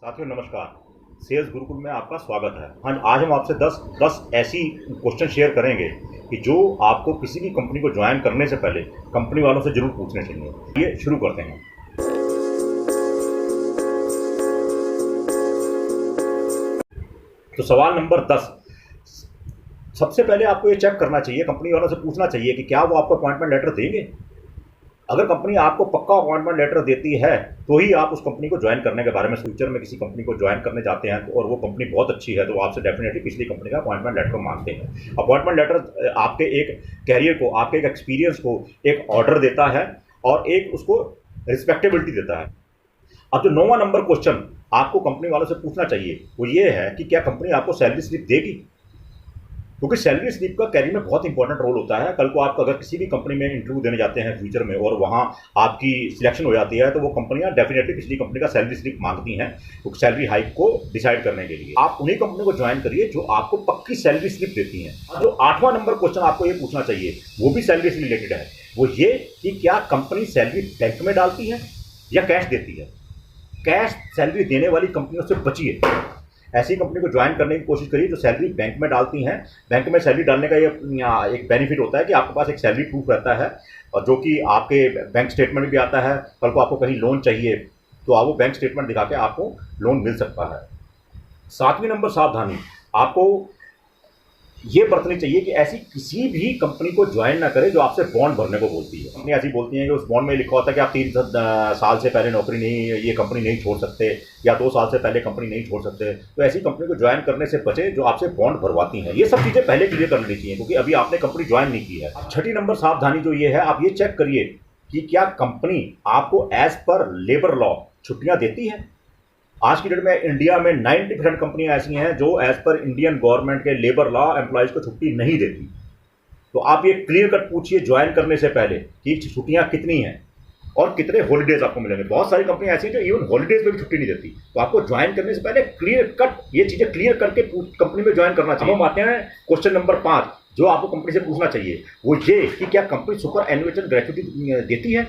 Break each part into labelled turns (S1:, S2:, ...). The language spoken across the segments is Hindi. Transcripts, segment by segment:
S1: साथियों नमस्कार। सेल्स गुरुकुल में आपका स्वागत है। आज हम आपसे 10 ऐसी क्वेश्चन शेयर करेंगे कि जो आपको किसी भी कंपनी को ज्वाइन करने से पहले कंपनी वालों से जरूर पूछने चाहिए। ये शुरू करते हैं। तो सवाल नंबर 10, सबसे पहले आपको ये चेक करना चाहिए, कंपनी वालों से पूछना चाहिए कि क्या वो आपको अपॉइंटमेंट लेटर देंगे। अगर कंपनी आपको पक्का अपॉइंटमेंट लेटर देती है तो ही आप उस कंपनी को ज्वाइन करने के बारे में, फ्यूचर में किसी कंपनी को ज्वाइन करने जाते हैं और वो कंपनी बहुत अच्छी है तो आपसे डेफिनेटली पिछली कंपनी का अपॉइंटमेंट लेटर मांगते हैं। अपॉइंटमेंट लेटर आपके एक कैरियर को, आपके एक एक्सपीरियंस को एक ऑर्डर देता है और एक उसको रिस्पेक्टेबिलिटी देता है। अब जो 9वां नंबर क्वेश्चन आपको कंपनी वालों से पूछना चाहिए वो ये है कि क्या कंपनी आपको सैलरी स्लिप देगी, क्योंकि सैलरी स्लिप का कैरियर में बहुत इंपॉर्टेंट रोल होता है। कल को आप अगर किसी भी कंपनी में इंटरव्यू देने जाते हैं फ्यूचर में और वहाँ आपकी सिलेक्शन हो जाती है तो वो कंपनियां डेफिनेटली पिछली कंपनी का सैलरी स्लिप मांगती हैं तो सैलरी हाइक को डिसाइड करने के लिए। आप उन्हीं कंपनी को ज्वाइन करिए जो आपको पक्की सैलरी स्लिप देती हैं। और जो 8वां नंबर क्वेश्चन आपको ये पूछना चाहिए वो भी सैलरी से रिलेटेड है, वो ये कि क्या कंपनी सैलरी बैंक में डालती है या कैश देती है। कैश सैलरी देने वाली कंपनियों से बचिए, ऐसी कंपनी को ज्वाइन करने की कोशिश करिए जो सैलरी बैंक में डालती हैं। बैंक में सैलरी डालने का ये एक बेनिफिट होता है कि आपके पास एक सैलरी प्रूफ रहता है और जो कि आपके बैंक स्टेटमेंट में भी आता है। कल को आपको कहीं लोन चाहिए तो आप वो बैंक स्टेटमेंट दिखा के आपको लोन मिल सकता है। 7वीं नंबर सावधानी आपको ये बरतनी चाहिए कि ऐसी किसी भी कंपनी को ज्वाइन ना करें जो आपसे बॉन्ड भरने को बोलती है। कंपनी ऐसी बोलती है कि उस बॉन्ड में लिखा होता है कि आप 3 साल से पहले नौकरी नहीं, ये कंपनी नहीं छोड़ सकते या 2 साल से पहले कंपनी नहीं छोड़ सकते। तो ऐसी कंपनी को ज्वाइन करने से बचे जो आपसे बॉन्ड भरवाती हैं। ये सब चीज़ें पहले क्लियर कर लेनी चाहिए क्योंकि अभी आपने कंपनी ज्वाइन नहीं की है। 6ठी नंबर सावधानी जो ये है, आप ये चेक करिए कि क्या कंपनी आपको एज पर लेबर लॉ छुट्टियाँ देती है। आज की डेट में इंडिया में 90% कंपनियां ऐसी हैं जो एज पर इंडियन गवर्नमेंट के लेबर लॉ एम्प्लॉयज़ को छुट्टी नहीं देती। तो आप ये क्लियर कट पूछिए ज्वाइन करने से पहले कि छुट्टियां कितनी हैं और कितने हॉलीडेज आपको मिलेंगे। बहुत सारी कंपनियां ऐसी हैं जो इवन हॉलीडेज में भी छुट्टी नहीं देती। तो आपको ज्वाइन करने से पहले क्लियर कट ये चीज़ें क्लियर करके कंपनी में ज्वाइन करना चाहिए। हम आते हैं क्वेश्चन नंबर 5 जो आपको कंपनी से पूछना चाहिए, वो ये कि क्या कंपनी सुपर एनुएशन ग्रेच्युटी देती है।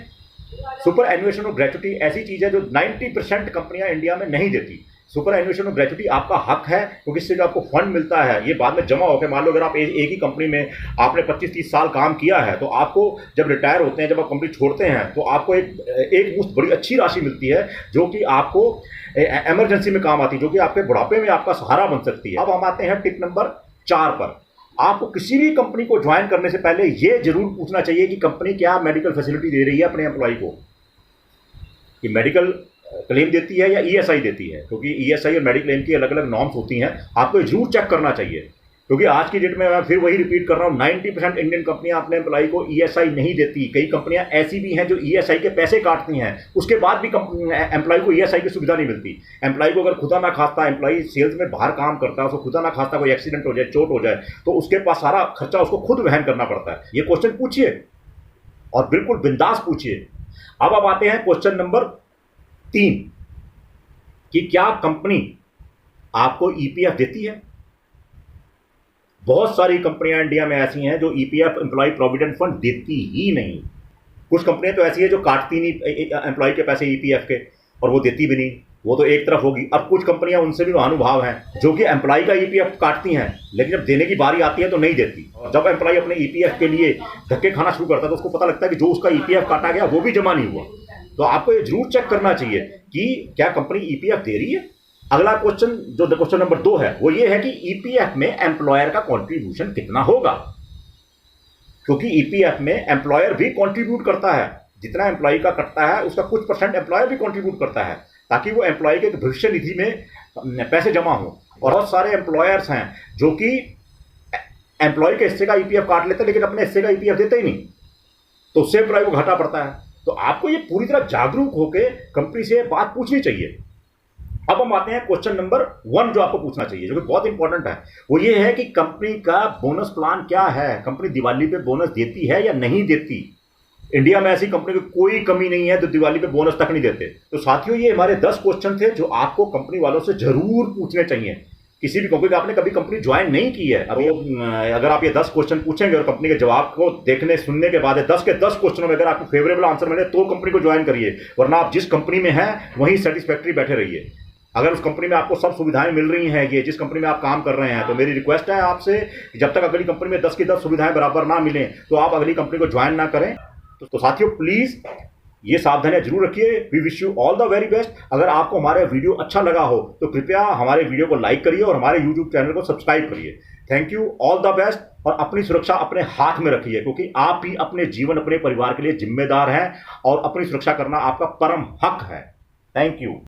S1: सुपर एनुएशन और ग्रेच्युटी ऐसी चीज़ है जो 90% कंपनियां इंडिया में नहीं देती। सुपर एनुएशन और ग्रेच्युटी आपका हक है क्योंकि इससे जो आपको फंड मिलता है ये बाद में जमा होकर, मान लो अगर आप एक ही कंपनी में आपने 25-30 साल काम किया है तो आपको जब रिटायर होते हैं, जब आप कंपनी छोड़ते हैं तो आपको एक मुश्त बड़ी अच्छी राशि मिलती है जो कि आपको इमरजेंसी में काम आती है, जो कि आपके बुढ़ापे में आपका सहारा बन सकती है। अब हम आते हैं टिप नंबर 4 पर। आपको किसी भी कंपनी को ज्वाइन करने से पहले ये जरूर पूछना चाहिए कि कंपनी क्या मेडिकल फैसिलिटी दे रही है अपने एम्प्लॉय को, कि मेडिकल क्लेम देती है या ईएसआई देती है, क्योंकि ईएसआई और मेडिक्लेम की अलग अलग नॉर्म्स होती हैं। आपको जरूर चेक करना चाहिए क्योंकि आज की डेट में मैं फिर वही रिपीट कर रहा हूँ, 90% इंडियन कंपनियां अपने एम्प्लॉय को ईएसआई नहीं देती। कई कंपनियां ऐसी भी हैं जो ईएसआई के पैसे काटती हैं, उसके बाद भी एम्प्लॉय को ईएसआई की सुविधा नहीं मिलती। एम्प्लॉय को अगर खुदा ना खास्ता, एम्प्लॉय सेल्स में बाहर काम करता है, उसको खुदा ना खास्ता कोई एक्सीडेंट हो जाए, चोट हो जाए तो उसके पास सारा खर्चा उसको खुद वहन करना पड़ता है। ये क्वेश्चन पूछिए और बिल्कुल बिंदास पूछिए। अब आप आते हैं क्वेश्चन नंबर 3 कि क्या कंपनी आपको ईपीएफ देती है। बहुत सारी कंपनियां इंडिया में ऐसी हैं जो ईपीएफ एम्प्लॉय प्रोविडेंट फंड देती ही नहीं। कुछ कंपनियां तो ऐसी है जो काटती नहीं एम्प्लॉय के पैसे ईपीएफ के और वो देती भी नहीं, वो तो एक तरफ होगी। अब कुछ कंपनियां उनसे भी महानुभाव हैं जो कि एम्प्लॉय का ईपीएफ काटती हैं लेकिन जब देने की बारी आती है तो नहीं देती। जब एम्प्लॉय अपने ईपीएफ के लिए धक्के खाना शुरू करता है तो उसको पता लगता है कि जो उसका ईपीएफ काटा गया वो भी जमा नहीं हुआ। तो आपको ये जरूर चेक करना चाहिए कि क्या कंपनी ईपीएफ दे रही है। अगला क्वेश्चन जो क्वेश्चन नंबर 2 है वो ये है कि ईपीएफ में एम्प्लॉयर का कंट्रीब्यूशन कितना होगा, क्योंकि ईपीएफ में एम्प्लॉयर भी कंट्रीब्यूट करता है। जितना एम्प्लॉय का कटता है उसका कुछ % एम्प्लॉयर भी कंट्रीब्यूट करता है ताकि वो एम्प्लॉय के भविष्य निधि में पैसे जमा हो। और बहुत सारे एम्प्लॉयर्स हैं जो कि एम्प्लॉय के हिस्से का ईपीएफ काट लेते हैं लेकिन अपने हिस्से का ईपीएफ देते ही नहीं, तो उससे एम्प्लॉय को घाटा पड़ता है। तो आपको ये पूरी तरह जागरूक होकर कंपनी से बात पूछनी चाहिए। अब हम आते हैं क्वेश्चन नंबर 1 जो आपको पूछना चाहिए, जो कि बहुत इंपॉर्टेंट है। वो ये है कि कंपनी का बोनस प्लान क्या है, कंपनी दिवाली पे बोनस देती है या नहीं देती। इंडिया में ऐसी कंपनी की कोई कमी नहीं है जो दिवाली पे बोनस तक नहीं देते। तो साथियों ये हमारे 10 क्वेश्चन थे जो आपको कंपनी वालों से जरूर पूछने चाहिए। किसी भी कंपनी, आपने कभी कंपनी ज्वाइन नहीं की है, अभी अगर आप ये 10 क्वेश्चन पूछेंगे और कंपनी के जवाब को देखने सुनने के बाद 10 के 10 क्वेश्चनों में अगर आपको फेवरेबल आंसर मिले तो कंपनी को ज्वाइन करिए, वरना आप जिस कंपनी में हैं वहीं सेटिस्फैक्ट्री बैठे रहिए। अगर उस कंपनी में आपको सब सुविधाएं मिल रही हैं, ये जिस कंपनी में आप काम कर रहे हैं, तो मेरी रिक्वेस्ट है आपसे कि जब तक अगली कंपनी में 10 की 10 सुविधाएं बराबर ना मिलें तो आप अगली कंपनी को ज्वाइन ना करें। तो साथियों, प्लीज ये सावधानियां जरूर रखिए। We wish you all the very best. अगर आपको हमारा वीडियो अच्छा लगा हो तो कृपया हमारे वीडियो को लाइक करिए और हमारे यूट्यूब चैनल को सब्सक्राइब करिए। Thank you, all the best. और अपनी सुरक्षा अपने हाथ में रखिए, क्योंकि आप ही अपने जीवन, अपने परिवार के लिए जिम्मेदार हैं और अपनी सुरक्षा करना आपका परम हक है। Thank you.